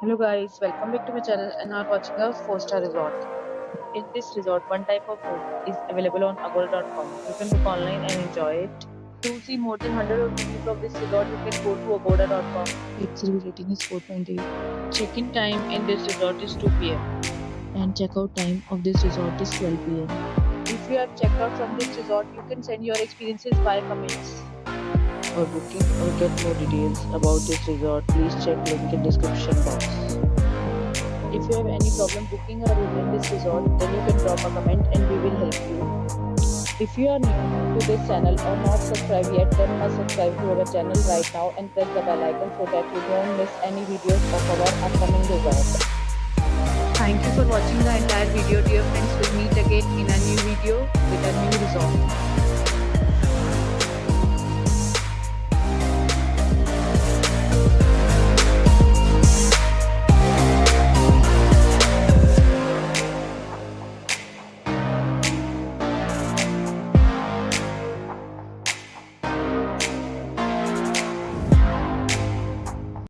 Hello guys, welcome back to my channel and are watching a 4-star resort. In this resort, one type of room is available on agoda.com. You can book online and enjoy it. To see more than 100 reviews of this resort, you can go to agoda.com. Its review rating is 4.8. Check-in time in this resort is 2 p.m. and check-out time of this resort is 12 p.m. If you have checked out from this resort, you can send your experiences via comments or booking or get more details about this resort. Please check link in description box. If you have any problem booking a room in this resort, then you can drop a comment and we will help you. If you are new to this channel or not subscribed yet, then must subscribe to our channel right now and press the bell icon so that you don't miss any videos of our upcoming resort. Thank you for watching the entire video, dear friends. We'll meet again in a new video with a new resort.